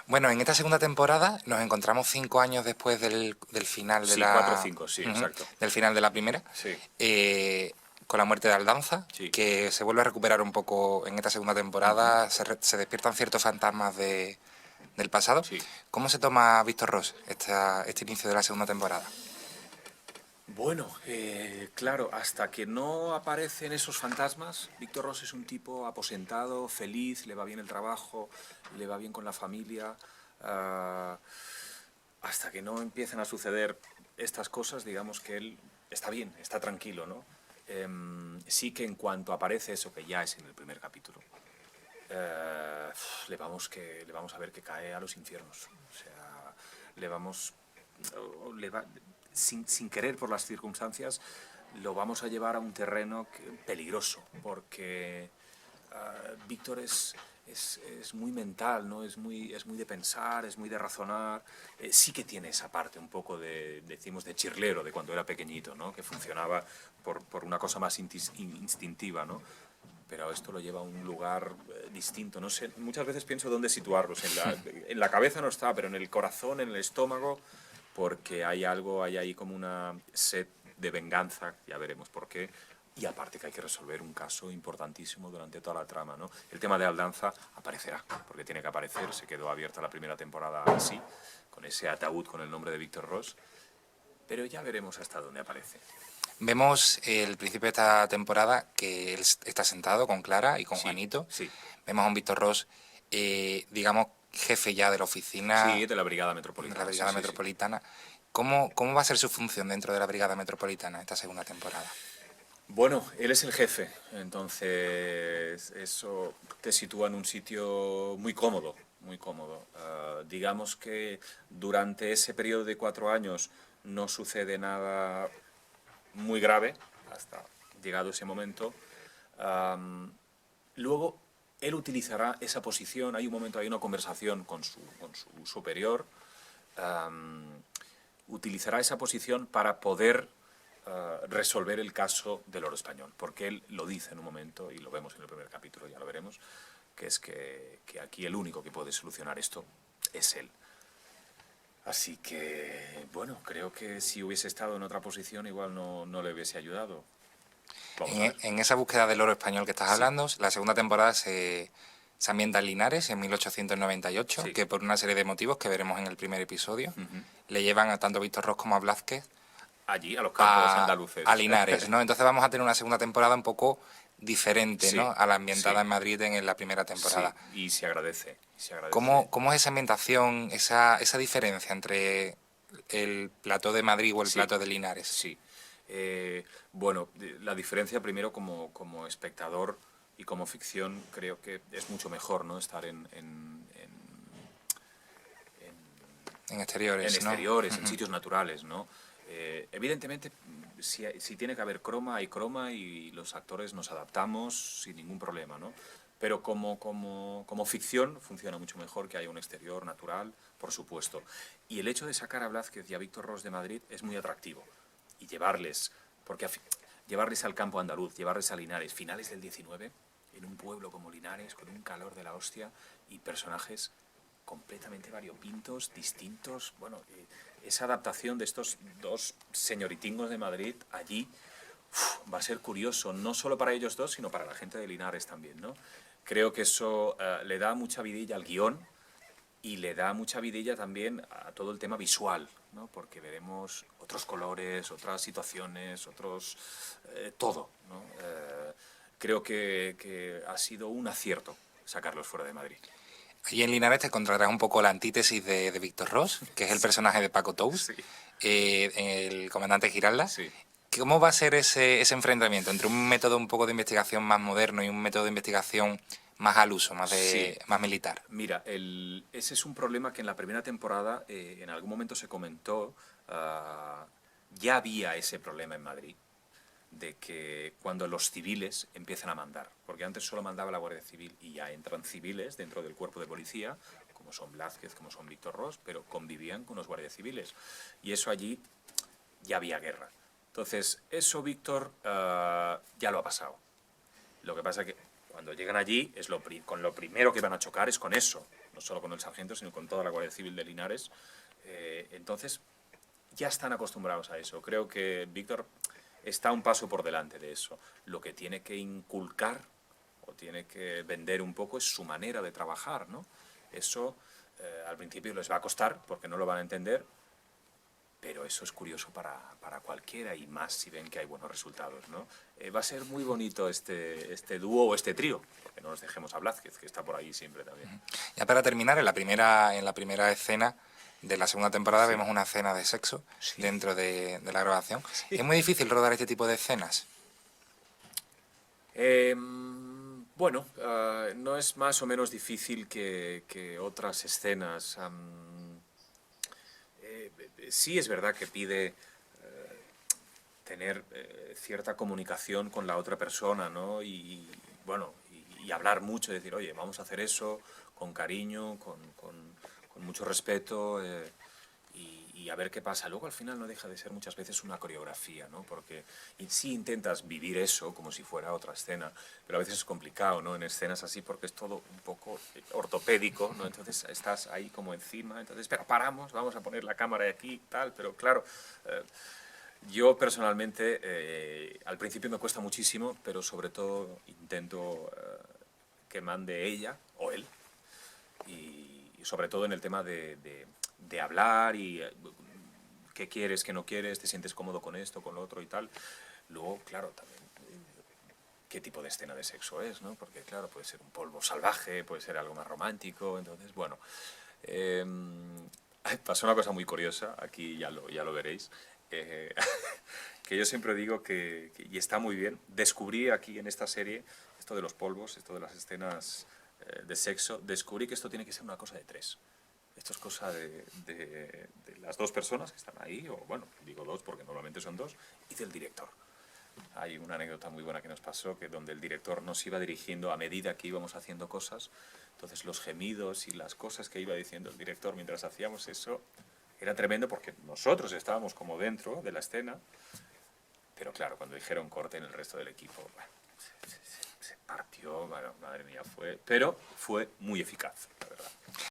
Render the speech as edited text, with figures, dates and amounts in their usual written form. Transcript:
Bueno, en esta segunda temporada nos encontramos 5 años después del final de Sí, la... 4 o 5, sí, Ujú, exacto. del final de la primera. Sí, Con la muerte de Aldanza, sí. que se vuelve a recuperar un poco en esta segunda temporada, se despiertan ciertos fantasmas del pasado. Sí. ¿Cómo se toma Víctor Ros este inicio de la segunda temporada? Bueno, claro, hasta que no aparecen esos fantasmas, Víctor Ros es un tipo aposentado, feliz, le va bien el trabajo, le va bien con la familia. ah, Hasta que no empiezan a suceder estas cosas, digamos que él está bien, está tranquilo, ¿no? Sí que en cuanto aparece eso, que ya es en el primer capítulo, eh, le vamos a ver que cae a los infiernos. O sea, le vamos... Le va, sin querer por las circunstancias, lo vamos a llevar a un terreno peligroso, porque Víctor es muy mental, ¿no? Es muy de pensar, es muy de razonar. Sí que tiene esa parte un poco decimos, de chirlero, de cuando era pequeñito, ¿no? Que funcionaba por una cosa más instintiva, ¿no? Pero esto lo lleva a un lugar distinto. No sé, muchas veces pienso dónde situarlos. En la cabeza no está, pero en el corazón, en el estómago, porque hay algo, hay ahí como una sed de venganza, ya veremos por qué. Y aparte que hay que resolver un caso importantísimo durante toda la trama, ¿no? El tema de Aldanza aparecerá, porque tiene que aparecer. Se quedó abierta la primera temporada así, con ese ataúd con el nombre de Víctor Ros. Pero ya veremos hasta dónde aparece. Vemos el principio de esta temporada que él está sentado con Clara y con Sí, Juanito. sí. Vemos a un Víctor Ros, digamos, jefe ya de la oficina Sí, de la Brigada de la Metropolitana. Sí, Brigada sí, sí. Metropolitana. ¿Cómo va a ser su función dentro de la Brigada Metropolitana esta segunda temporada? Bueno, él es el jefe, entonces eso te sitúa en un sitio muy cómodo, muy cómodo. Digamos que durante ese periodo de 4 años no sucede nada muy grave, hasta llegado ese momento. Luego, él utilizará esa posición, hay un momento, hay una conversación con su superior, utilizará esa posición para poder resolver el caso del oro español, porque él lo dice en un momento, y lo vemos en el primer capítulo, ya lo veremos, que es que aquí el único que puede solucionar esto es él. Así que, bueno, creo que si hubiese estado en otra posición igual no le hubiese ayudado. Vamos a ver. En esa búsqueda del oro español que estás Sí, hablando, la segunda temporada se ambienta en Linares, en 1898, sí. que por una serie de motivos que veremos en el primer episodio, le llevan a tanto a Víctor Ros como a Blázquez Allí, a los campos andaluces. a Linares, ¿no? Entonces vamos a tener una segunda temporada un poco diferente, Sí, ¿no? A la ambientada sí, en Madrid en la primera sí. temporada. Y se agradece, se agradece. ¿Cómo es esa ambientación, esa diferencia entre el plató de Madrid o el Sí, plató de Linares? sí. Bueno, la diferencia primero como espectador y como ficción creo que es mucho mejor, ¿no? Estar En en exteriores, ¿no? exteriores, en sitios naturales, ¿no? Evidentemente, si tiene que haber croma, hay croma y los actores nos adaptamos sin ningún problema, ¿no? Pero como ficción funciona mucho mejor que haya un exterior natural, por supuesto. Y el hecho de sacar a Blázquez y a Víctor Ros de Madrid es muy atractivo. Y llevarles, porque llevarles al campo andaluz, llevarles a Linares, finales del 19, en un pueblo como Linares, con un calor de la hostia y personajes completamente variopintos, distintos. Bueno, esa adaptación de estos dos señoritingos de Madrid allí va a ser curioso, no solo para ellos dos, sino para la gente de Linares también, ¿no? Creo que eso le da mucha vidilla al guión y le da mucha vidilla también a todo el tema visual, ¿no? Porque veremos otros colores, otras situaciones, todo, ¿no? Creo que ha sido un acierto sacarlos fuera de Madrid. Allí en Linares te encontrarás un poco la antítesis de Víctor Ros, que es el personaje de Paco Tous, Sí, el comandante Giralda. sí. ¿Cómo va a ser ese enfrentamiento entre un método un poco de investigación más moderno y un método de investigación más al uso, Sí, más militar? mira, ese es un problema que en la primera temporada en algún momento se comentó. Ya había ese problema en Madrid, de que cuando los civiles empiezan a mandar, porque antes solo mandaba la Guardia Civil y ya entran civiles dentro del cuerpo de policía, como son Blázquez, como son Víctor Ros, pero convivían con los guardias civiles. Y eso allí ya había guerra. Entonces, eso Víctor ya lo ha pasado. Lo que pasa es que Cuando llegan allí, con lo primero que van a chocar es con eso, no solo con el sargento, sino con toda la Guardia Civil de Linares. Entonces, ya están acostumbrados a eso. Creo que Víctor está un paso por delante de eso. Lo que tiene que inculcar o tiene que vender un poco es su manera de trabajar, ¿no? Eso al principio les va a costar porque no lo van a entender, pero eso es curioso para cualquiera y más si ven que hay buenos resultados, ¿no? Va a ser muy bonito este dúo o este trío, porque no nos dejemos a Blázquez, que está por ahí siempre también. Ya para terminar, en la primera escena de la segunda temporada vemos una escena de sexo dentro de la grabación. ¿Es muy difícil rodar este tipo de escenas? Bueno, no es más o menos difícil que otras escenas. Sí es verdad que pide tener cierta comunicación con la otra persona, ¿no? Y bueno, y hablar mucho, decir, oye, vamos a hacer eso con cariño, con mucho respeto, y a ver qué pasa. Luego al final no deja de ser muchas veces una coreografía, ¿no? Porque sí intentas vivir eso como si fuera otra escena, pero a veces es complicado, ¿no? En escenas así porque es todo un poco ortopédico, ¿no? Entonces estás ahí como encima, entonces, espera, paramos, vamos a poner la cámara aquí, tal, pero claro, yo personalmente al principio me cuesta muchísimo, pero sobre todo intento que mande ella o él, y sobre todo en el tema de hablar y qué quieres, qué no quieres, te sientes cómodo con esto, con lo otro y tal. Luego, claro, también qué tipo de escena de sexo es, ¿no? Porque, claro, puede ser un polvo salvaje, puede ser algo más romántico, entonces, bueno. Pasó una cosa muy curiosa, aquí ya lo veréis, que yo siempre digo y está muy bien, descubrí aquí en esta serie esto de los polvos, esto de las escenas de sexo, descubrí que esto tiene que ser una cosa de tres. Esto es cosa de las dos personas que están ahí, o bueno, digo dos porque normalmente son dos, y del director. Hay una anécdota muy buena que nos pasó, que donde el director nos iba dirigiendo a medida que íbamos haciendo cosas, entonces los gemidos y las cosas que iba diciendo el director mientras hacíamos eso, era tremendo porque nosotros estábamos como dentro de la escena, pero claro, cuando dijeron corte en el resto del equipo, bueno, se partió, bueno, madre mía, pero fue muy eficaz.